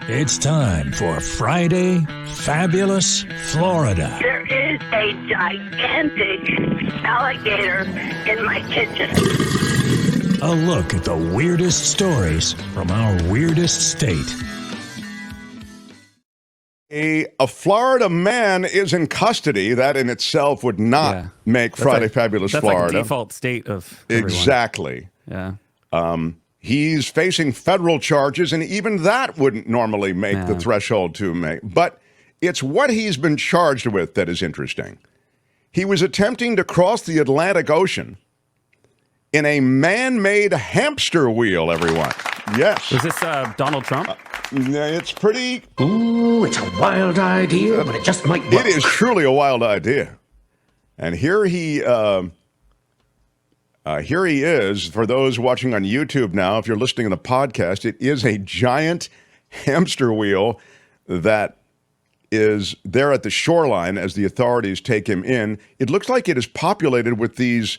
It's time for Friday Fabulous Florida. There is a gigantic alligator in my kitchen. A look at the weirdest stories from our weirdest state. A Florida man is in custody. That in itself would not make Friday Fabulous Florida. That's like a default state of everyone. Exactly. Yeah. He's facing federal charges, and even that wouldn't normally make the threshold to make. But it's what he's been charged with that is interesting. He was attempting to cross the Atlantic Ocean in a man-made hamster wheel, everyone. Yes. Is this Donald Trump? It's pretty... Ooh, it's a wild idea, but it just might work. It is truly a wild idea. And here he is. For those watching on YouTube now, if you're listening to the podcast, it is a giant hamster wheel that is there at the shoreline as the authorities take him in. It looks like it is populated with these...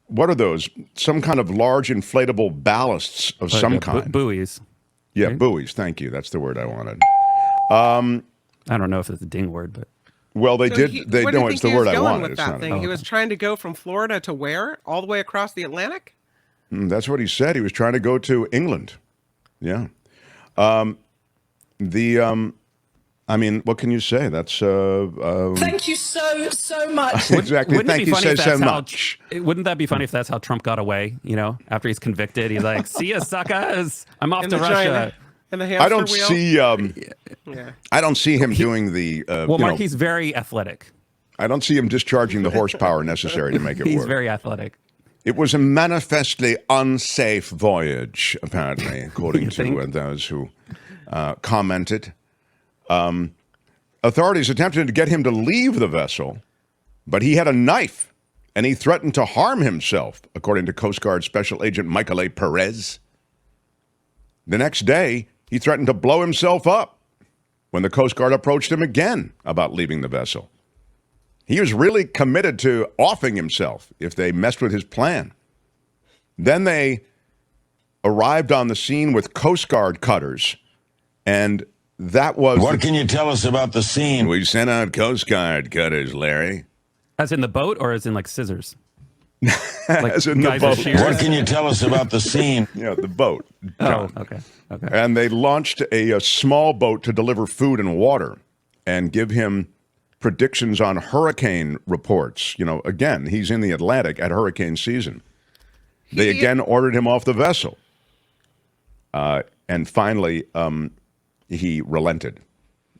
What are those? Some kind of large inflatable ballasts of some kind. Buoys. Yeah, right? Buoys. Thank you. That's the word I wanted. I don't know if it's a ding word, but... Well, they did. They know it's the word I wanted. With that thing? He was trying to go from Florida to where? All the way across the Atlantic? That's what he said. He was trying to go to England. Yeah. I mean, what can you say? That's thank you so much. Exactly. Thank you so much. Wouldn't that be funny if that's how Trump got away? You know, after he's convicted, he's like, "See ya, suckers! I'm off to Russia." And the hamster I don't wheel? see. I don't see him doing the. Well, Mark, he's very athletic. I don't see him discharging the horsepower necessary to make it work. He's very athletic. It was a manifestly unsafe voyage, apparently, according to those who commented. Authorities attempted to get him to leave the vessel, but he had a knife and he threatened to harm himself, according to Coast Guard Special Agent Michael A. Perez. The next day, he threatened to blow himself up when the Coast Guard approached him again about leaving the vessel. He was really committed to offing himself if they messed with his plan. Then they arrived on the scene with Coast Guard cutters, and that was... What can you tell us about the scene? We sent out Coast Guard cutters, Larry. As in the boat, or as in like scissors? Like as in the boat. What can you tell us about the scene? Yeah, the boat. Oh, okay. And they launched a small boat to deliver food and water and give him predictions on hurricane reports. You know, again, he's in the Atlantic at hurricane season. They again ordered him off the vessel. And finally... he relented.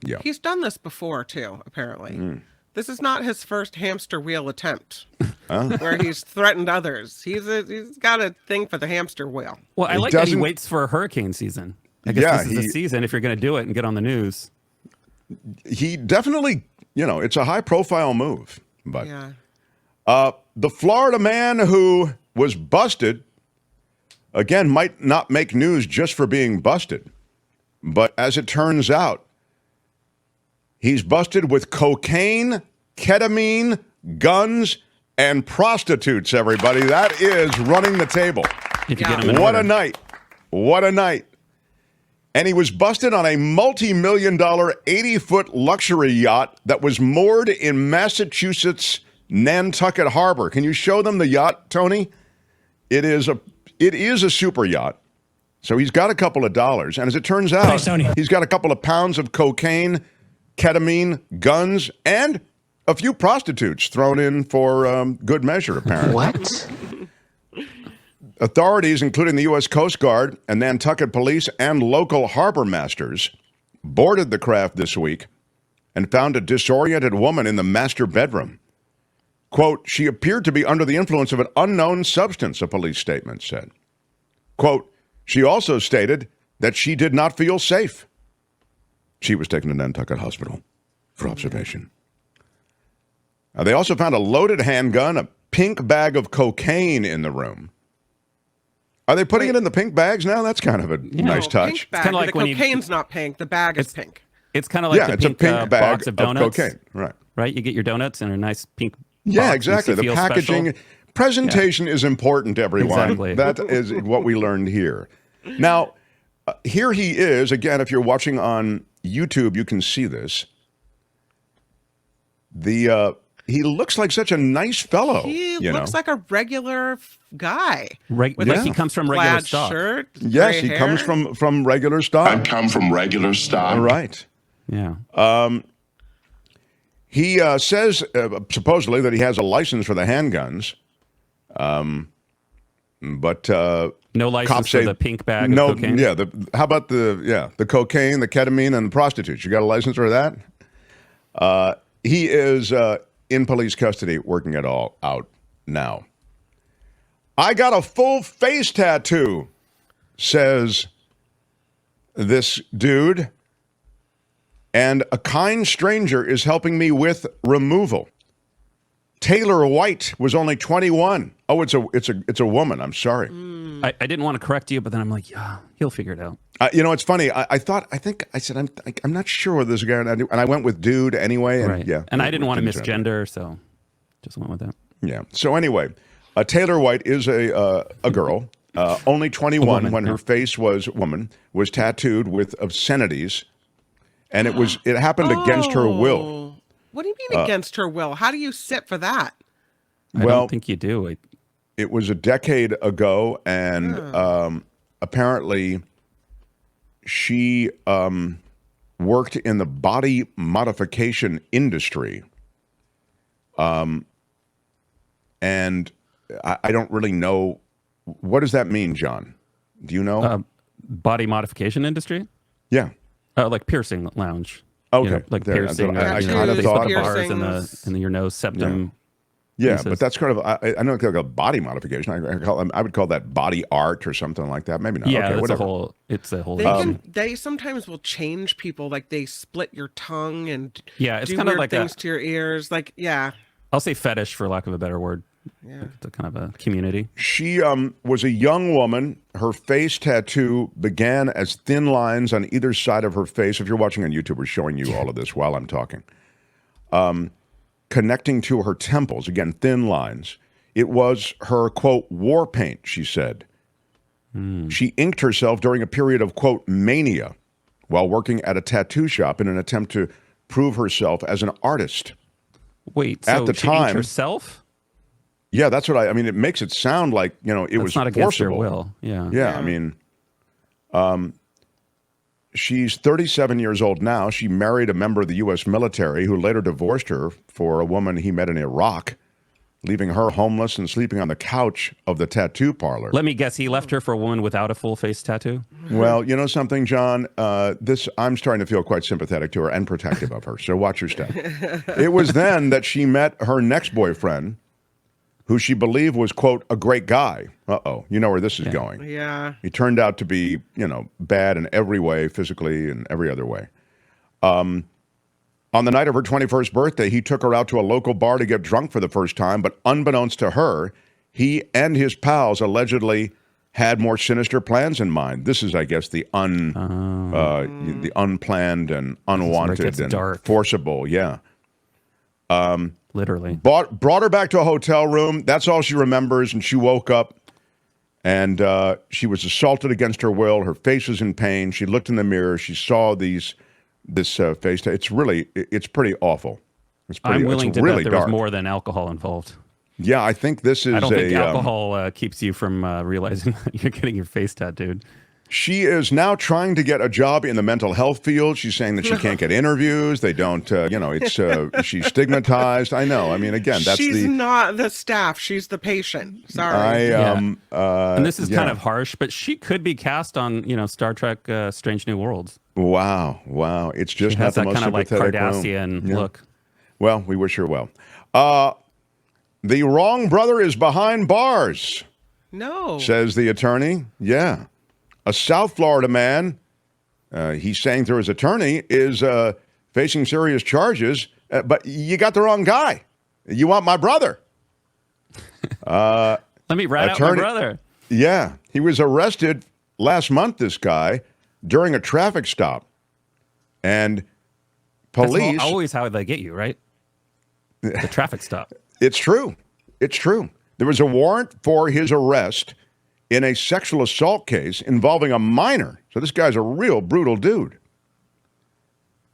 Yeah. He's done this before, too, apparently. This is not his first hamster wheel attempt where he's threatened others. He's got a thing for the hamster wheel. Well, I like that he waits for hurricane season. I guess this is the season if you're going to do it and get on the news. He definitely, it's a high-profile move. But the Florida man who was busted, again, might not make news just for being busted. But as it turns out, he's busted with cocaine, ketamine, guns, and prostitutes, everybody. That is running the table. What a night. What a night. And he was busted on a multi-million-dollar 80-foot luxury yacht that was moored in Massachusetts' Nantucket Harbor. Can you show them the yacht, Tony? It is a super yacht. So he's got a couple of dollars. And as it turns out, he's got a couple of pounds of cocaine, ketamine, guns, and a few prostitutes thrown in for good measure, apparently. What? Authorities, including the U.S. Coast Guard and Nantucket Police and local harbor masters, boarded the craft this week and found a disoriented woman in the master bedroom. Quote, she appeared to be under the influence of an unknown substance, a police statement said. Quote, she also stated that she did not feel safe. She was taken to Nantucket Hospital for observation. They also found a loaded handgun, a pink bag of cocaine in the room. Are they putting it in the pink bags now? That's kind of a nice touch. Pink bag. Like the cocaine's not pink. The bag is pink. It's kind of like the pink bag box of donuts. Cocaine. Right? You get your donuts in a nice pink box. Yeah, exactly. The packaging... Special. Presentation is important, everyone. Exactly. That is what we learned here. Now, here he is again. If you're watching on YouTube, you can see this. He looks like such a nice fellow. He looks like a regular guy. Like he comes from regular stock. Shirt, yes, he hair. comes from regular stock. I come from regular stock. All right. Yeah. He says supposedly that he has a license for the handguns, but no license for the pink bag of cocaine? Yeah, how about the cocaine, the ketamine, and the prostitutes? You got a license for that? He is in police custody, working it all out now. I got a full face tattoo, says this dude, and a kind stranger is helping me with removal. Taylor White was only 21. Oh, it's a woman. I'm sorry. I didn't want to correct you, but then I'm like, yeah, he'll figure it out. It's funny. I said I'm not sure whether this guy, and I went with dude anyway. And, right. Yeah. And I didn't want to misgender, so just went with that. Yeah. So anyway, Taylor White is a girl, only 21 when her face was tattooed with obscenities, and it happened against her will. What do you mean against her will? How do you sit for that? I don't think you do. It was a decade ago, and apparently she worked in the body modification industry. And I don't really know. What does that mean, John? Do you know? Body modification industry? Yeah. Like piercing lounge. Okay. Like there, piercing. I kind of thought bars in your nose septum. Yeah, pieces. but that's kind of, I know it's like a body modification. I would call that body art or something like that. Maybe not. Yeah, okay, whatever. It's a whole They sometimes will change people, like they split your tongue and it's do kind of weird like things to your ears. Like, yeah. I'll say fetish for lack of a better word. Yeah. Like it's a kind of a community. She was a young woman. Her face tattoo began as thin lines on either side of her face. If you're watching on YouTube, we're showing you all of this while I'm talking. Connecting to her temples, again, thin lines. It was her, quote, war paint, she said. She inked herself during a period of, quote, mania while working at a tattoo shop in an attempt to prove herself as an artist. Wait, at so the she time, inked herself? Yeah, that's what I mean. It makes it sound like, it that's was not against forcible. her will. Yeah. Yeah, I mean, she's 37 years old now. She married a member of the U.S. military who later divorced her for a woman he met in Iraq, leaving her homeless and sleeping on the couch of the tattoo parlor. Let me guess, he left her for a woman without a full face tattoo? Well, you know something, John? I'm starting to feel quite sympathetic to her and protective of her, so watch your step. It was then that she met her next boyfriend, who she believed was, quote, a great guy. Uh-oh, you know where this is going. Yeah. He turned out to be, bad in every way, physically and every other way. On the night of her 21st birthday, he took her out to a local bar to get drunk for the first time, but unbeknownst to her, he and his pals allegedly had more sinister plans in mind. This is, I guess, the unplanned and unwanted and dark. Forcible, yeah. Literally. Brought her back to a hotel room. That's all she remembers. And she woke up and she was assaulted against her will. Her face was in pain. She looked in the mirror. She saw this face. It's pretty awful. I'm willing to really bet there dark. was more than alcohol involved. Yeah, I think this is I don't think alcohol keeps you from realizing that you're getting your face tattooed. She is now trying to get a job in the mental health field. She's saying that she can't get interviews. They don't, she's stigmatized. I know. I mean, again, she's not the staff. She's the patient. Sorry. And this is kind of harsh, but she could be cast on, Star Trek Strange New Worlds. Wow. It's just she has not the that most kind of like sympathetic Cardassian look. Well, we wish her well. The wrong brother is behind bars. No. Says the attorney. Yeah. A South Florida man, he's saying through his attorney, is facing serious charges, but you got the wrong guy. You want my brother. Let me rat out my brother. Yeah. He was arrested last month, this guy, during a traffic stop. And police... That's always how they get you, right? The traffic stop. It's true. There was a warrant for his arrest in a sexual assault case involving a minor. So this guy's a real brutal dude.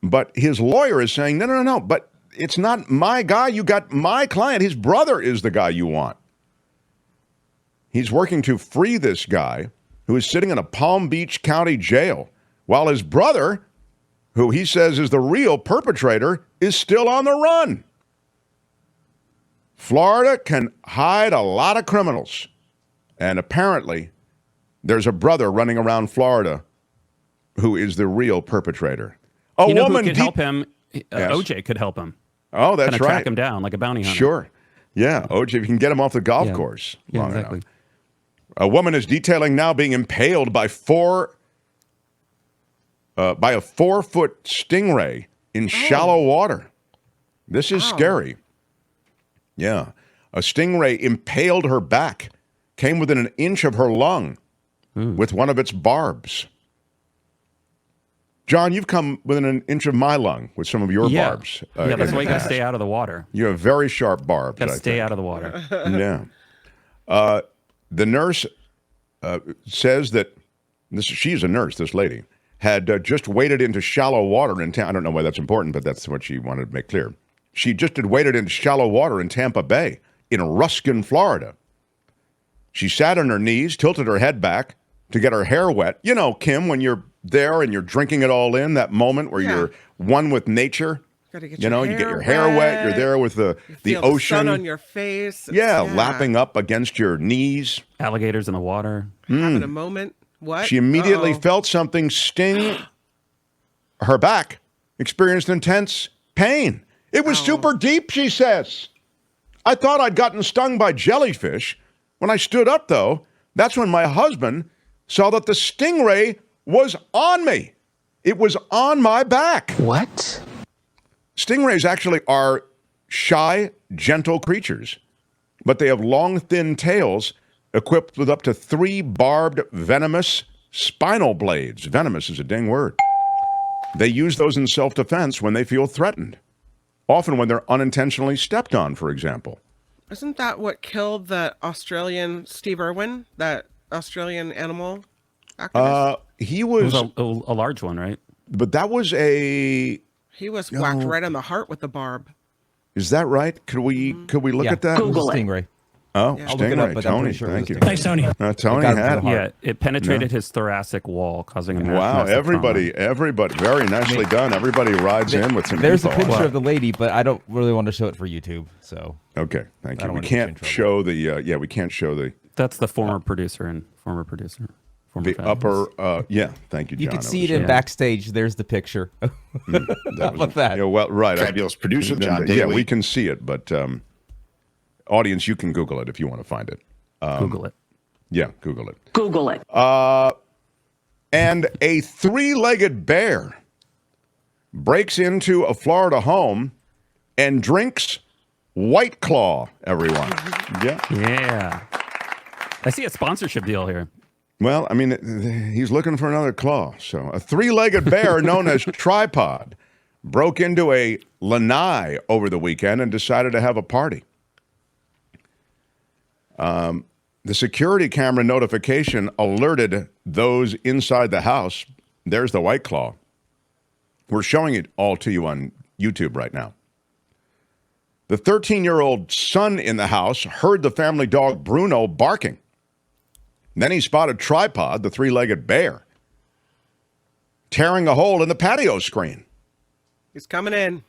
But his lawyer is saying, no, but it's not my guy. You got my client. His brother is the guy you want. He's working to free this guy who is sitting in a Palm Beach County jail while his brother, who he says is the real perpetrator, is still on the run. Florida can hide a lot of criminals. And apparently, there's a brother running around Florida who is the real perpetrator. A you know woman who could help him? OJ could help him. Oh, that's right. Track him down like a bounty hunter. Sure. Yeah, OJ, if you can get him off the golf course. Yeah, exactly. Enough. A woman is detailing now being impaled by a 4-foot stingray in shallow water. This is scary. Yeah. A stingray impaled her back, came within an inch of her lung with one of its barbs. John, you've come within an inch of my lung with some of your barbs. Yeah, that's why you got to stay out of the water. You have very sharp barbs. Got to stay out of the water. Yeah. The nurse says that she's a nurse, this lady, had just waded into shallow water in Tampa. I don't know why that's important, but that's what she wanted to make clear. She just had waded into shallow water in Tampa Bay in Ruskin, Florida. She sat on her knees, tilted her head back to get her hair wet. You know, Kim, when you're there and you're drinking it all in, that moment where you're one with nature. Gotta get you know, you get your hair wet. You're there with the ocean. The sun on your face. Lapping up against your knees. Alligators in the water. Having a moment. What? She immediately felt something sting her back, experienced intense pain. It was super deep, she says. I thought I'd gotten stung by jellyfish. When I stood up, though, that's when my husband saw that the stingray was on me. It was on my back. What? Stingrays actually are shy, gentle creatures, but they have long, thin tails equipped with up to 3 barbed, venomous spinal blades. Venomous is a dang word. They use those in self-defense when they feel threatened, often when they're unintentionally stepped on, for example. Isn't that what killed the Australian Steve Irwin, that Australian animal activist? He was a large one, right? But that was he was whacked right on the heart with the barb. Is that right? Could we look at that? Google Stingray. Oh, I'll look it up, Stingray. but I'm Tony, pretty sure thank you. Thanks, Tony had it. Yeah, it penetrated his thoracic wall, causing a Wow, massive everybody, very nicely done. Everybody rides in with some There's info. a picture of the lady, but I don't really want to show it for YouTube. So okay, thank you. We can't show the. We can't show the. That's the former producer and former producer. The upper. Thank you, John. You can see it in backstage. There's the picture. How about that? Yeah, well, right. Fabulous producer, John Yeah, Daly. we can see it, but audience, you can Google it if you want to find it. Google it. Yeah, Google it. Google it. And a 3-legged bear breaks into a Florida home and drinks White Claw, everyone. Yeah. I see a sponsorship deal here. Well, I mean, he's looking for another claw. So a 3-legged bear known as Tripod broke into a lanai over the weekend and decided to have a party. The security camera notification alerted those inside the house. There's the White Claw. We're showing it all to you on YouTube right now. The 13-year-old son in the house heard the family dog Bruno barking. Then he spotted Tripod, the 3-legged bear, tearing a hole in the patio screen. He's coming in.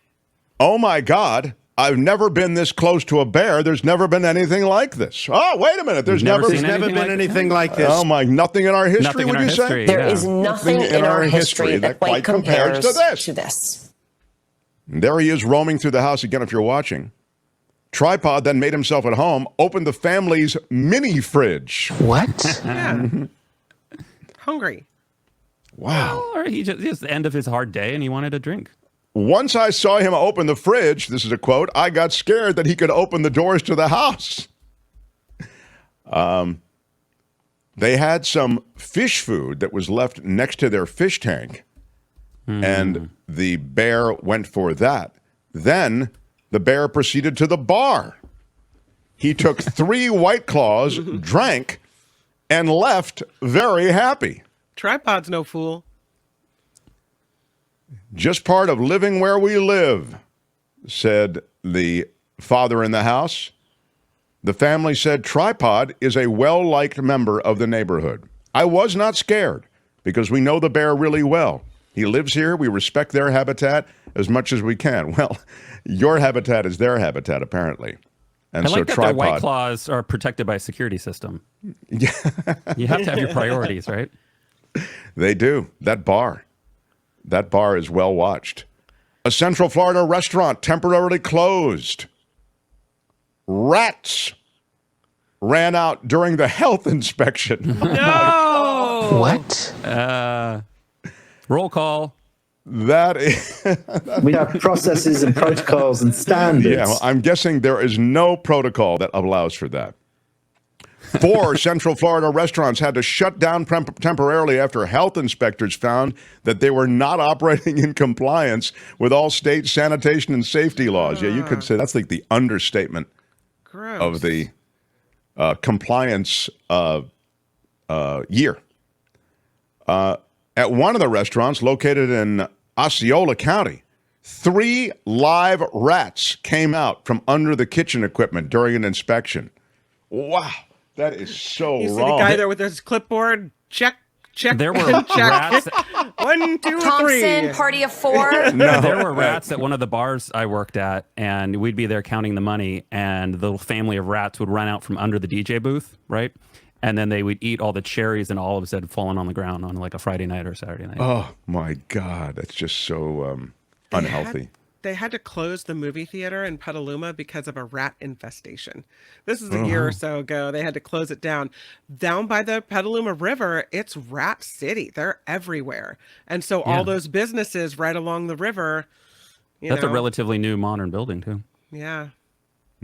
Oh, my God. I've never been this close to a bear. There's never been anything like this. Oh, wait a minute. There's never been anything like this. Oh, my. Nothing in our history, would you say? There is nothing in our history that quite compares to this. And there he is roaming through the house again, if you're watching. Tripod then made himself at home, opened the family's mini fridge. What? Yeah. Hungry. Wow. Or he just the end of his hard day and he wanted a drink. Once I saw him open the fridge, this is a quote, I got scared that he could open the doors to the house. They had some fish food that was left next to their fish tank, and the bear went for that. Then the bear proceeded to the bar. He took 3 White Claws, drank, and left very happy. Tripod's no fool. Just part of living where we live, said the father in the house. The family said Tripod is a well-liked member of the neighborhood. I was not scared because we know the bear really well. He lives here. We respect their habitat as much as we can. Well, your habitat is their habitat, apparently. And I like so that Tripod, their white claws are protected by a security system. Yeah. You have to have your priorities, right? They do. That bar is well watched. A Central Florida restaurant temporarily closed. Rats ran out during the health inspection. No! What? Roll call. That is... We have processes and protocols and standards. Yeah, well, I'm guessing there is no protocol that allows for that. 4 Central Florida restaurants had to shut down temporarily after health inspectors found that they were not operating in compliance with all state sanitation and safety laws. Yeah, you could say that's like the understatement of the compliance year. At one of the restaurants located in Osceola County, 3 live rats came out from under the kitchen equipment during an inspection. Wow, that is so You see wrong. the guy there with his clipboard? Check. There were check. rats. 1, 2, Thompson, 3. party of 4. No. There were rats at one of the bars I worked at, and we'd be there counting the money, and the family of rats would run out from under the DJ booth, right? And then they would eat all the cherries and olives that had fallen on the ground on like a Friday night or Saturday night. Oh, my God. That's just so unhealthy. They had to close the movie theater in Petaluma because of a rat infestation. This is a year or so ago. They had to close it down. Down by the Petaluma River, it's rat city. They're everywhere. And so all those businesses right along the river, That's a relatively new modern building, too. Yeah.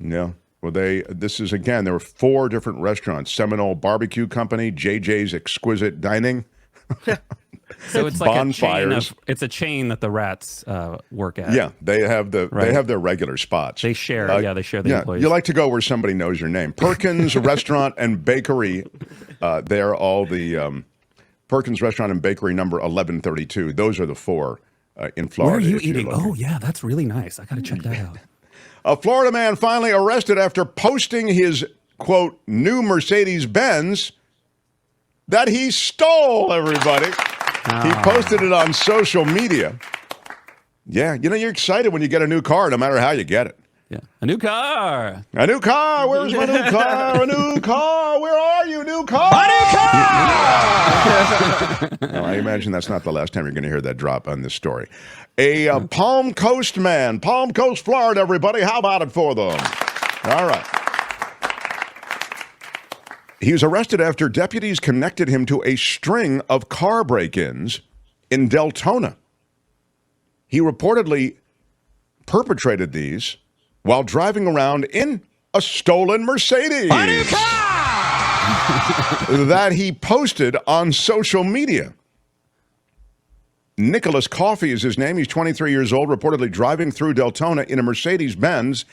Yeah. Well, this is, again, there were 4 different restaurants. Seminole Barbecue Company, JJ's Exquisite Dining. So it's like Bonfires. it's a chain that the rats work at. Yeah, they have they have their regular spots. They share, they share the employees. You like to go where somebody knows your name. Perkins Restaurant and Bakery, they're all the Perkins Restaurant and Bakery number 1132. Those are the 4 in Florida. Where are you eating? Oh, yeah, that's really nice. I got to check that out. A Florida man finally arrested after posting his, quote, new Mercedes-Benz that he stole, everybody. He posted it on social media. Yeah, you're excited when you get a new car, no matter how you get it. Yeah, a new car. A new car. Where's my new car? A new car. Where are you, new car? A new car! Well, I imagine that's not the last time you're going to hear that drop on this story. A Palm Coast man, Palm Coast, Florida, everybody. How about it for them? All right. He was arrested after deputies connected him to a string of car break-ins in Deltona. He reportedly perpetrated these while driving around in a stolen Mercedes that he posted on social media. Nicholas Coffey is his name. He's 23 years old, reportedly driving through Deltona in a Mercedes-Benz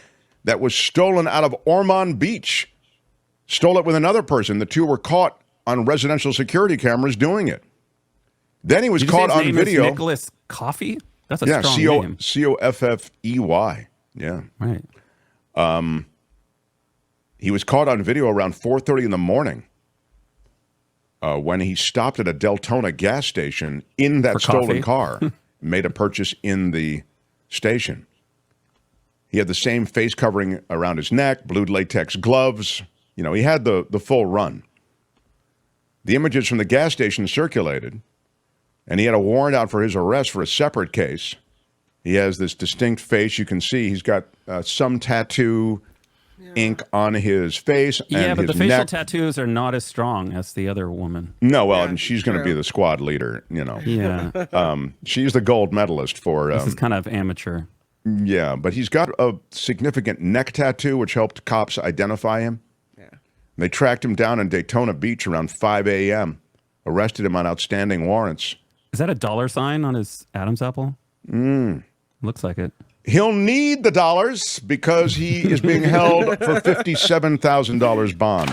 that was stolen out of Ormond Beach. Stole it with another person. The 2 were caught on residential security cameras doing it. Then he was caught on video. Nicholas Coffey? That's a strong name. Coffey. Yeah. Right. He was caught on video around 4:30 in the morning when he stopped at a Deltona gas station in that stolen car, made a purchase in the station. He had the same face covering around his neck, blue latex gloves. He had the full run. The images from the gas station circulated, and he had a warrant out for his arrest for a separate case. He has this distinct face. You can see he's got some tattoo ink on his face and yeah, but his the facial neck. Tattoos are not as strong as the other woman. No, well, and she's going to be the squad leader, Yeah. She's the gold medalist for... this is kind of amateur. Yeah, but he's got a significant neck tattoo, which helped cops identify him. Yeah. They tracked him down in Daytona Beach around 5 a.m., arrested him on outstanding warrants. Is that a $sign on his Adam's apple? Looks like it. He'll need the dollars because he is being held for $57,000 bond.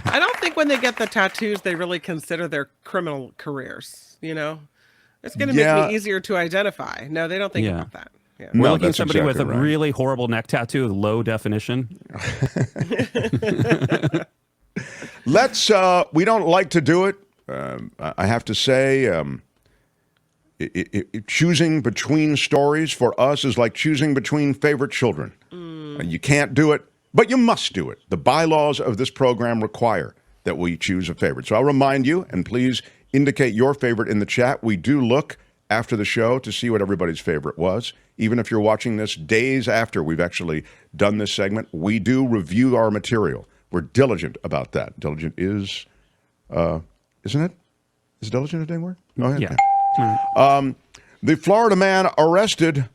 I don't think think when they get the tattoos, they really consider their criminal careers. It's going to make me easier to identify. No, they don't think about that. Yeah. We're looking at somebody with a really horrible neck tattoo with low definition. We don't like to do it. I have to say, choosing between stories for us is like choosing between favorite children. You can't do it, but you must do it. The bylaws of this program require that we choose a favorite. So I'll remind you, and please indicate your favorite in the chat. We do look after the show to see what everybody's favorite was. Even if you're watching this days after we've actually done this segment, we do review our material. We're diligent about that. Diligent is, isn't it? Is diligent a dang word? Oh, yeah. Okay. The Florida man arrested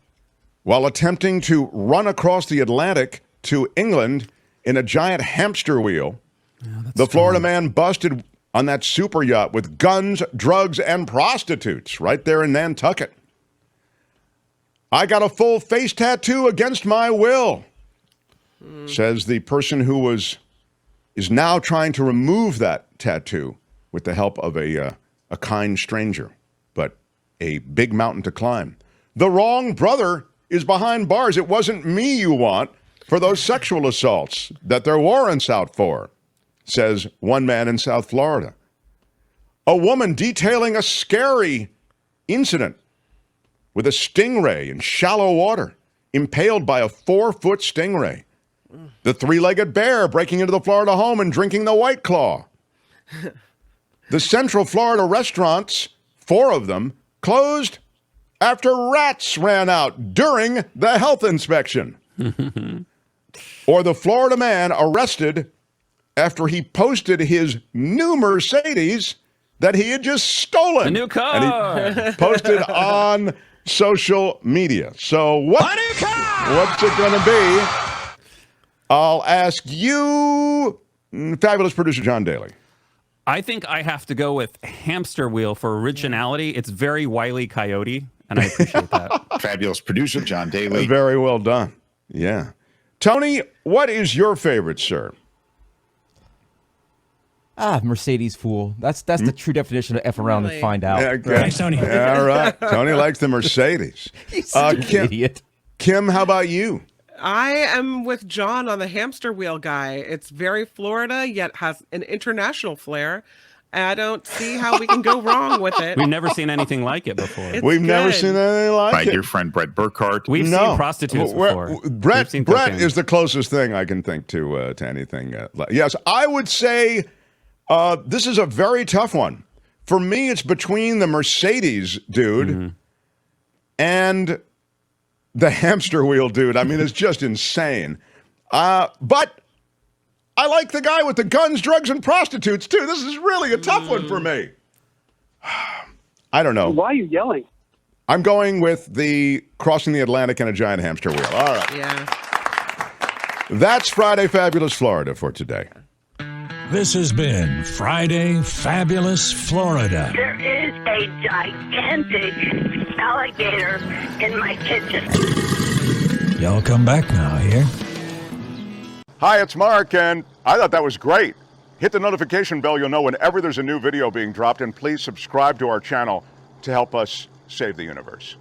while attempting to run across the Atlantic to England in a giant hamster wheel. The Florida man busted on that super yacht with guns, drugs, and prostitutes right there in Nantucket. I got a full face tattoo against my will, says the person who is now trying to remove that tattoo with the help of a kind stranger, but a big mountain to climb. The wrong brother is behind bars. It wasn't me you want for those sexual assaults that there are warrants out for, says one man in South Florida. A woman detailing a scary incident with a stingray in shallow water, impaled by a 4-foot stingray. The three-legged bear breaking into the Florida home and drinking the White Claw. The Central Florida restaurants, 4 of them, closed after rats ran out during the health inspection. Or the Florida man arrested after he posted his new Mercedes that he had just stolen. A new car. And he posted on social media. So what's it going to be? I'll ask you, fabulous producer John Daly. I think I have to go with hamster wheel for originality. It's very Wile E. Coyote, and I appreciate that. Fabulous producer John Daly. Very well done. Yeah. Tony, what is your favorite, sir? Mercedes fool. That's the true definition of F around and find out. Yeah, okay. Thanks, Tony. Yeah, all right. Tony likes the Mercedes. He's such an idiot. Kim, how about you? I am with John on the hamster wheel guy. It's very Florida, yet has an international flair. I don't see how we can go wrong with it. We've never seen anything like it before. We've never seen anything like My it. dear friend Brett Burkhardt. We've seen prostitutes before. Brett is the closest thing I can think to anything. Yes, I would say this is a very tough one. For me, it's between the Mercedes dude and the hamster wheel dude. I mean, it's just insane. But I like the guy with the guns, drugs, and prostitutes, too. This is really a tough one for me. I don't know. Why are you yelling? I'm going with the crossing the Atlantic in a giant hamster wheel. All right. Yeah. That's Friday Fabulous Florida for today. This has been Friday Fabulous Florida. There is a gigantic alligator in my kitchen. Y'all come back now, here. Hi, it's Mark, and I thought that was great. Hit the notification bell. You'll know whenever there's a new video being dropped, and please subscribe to our channel to help us save the universe.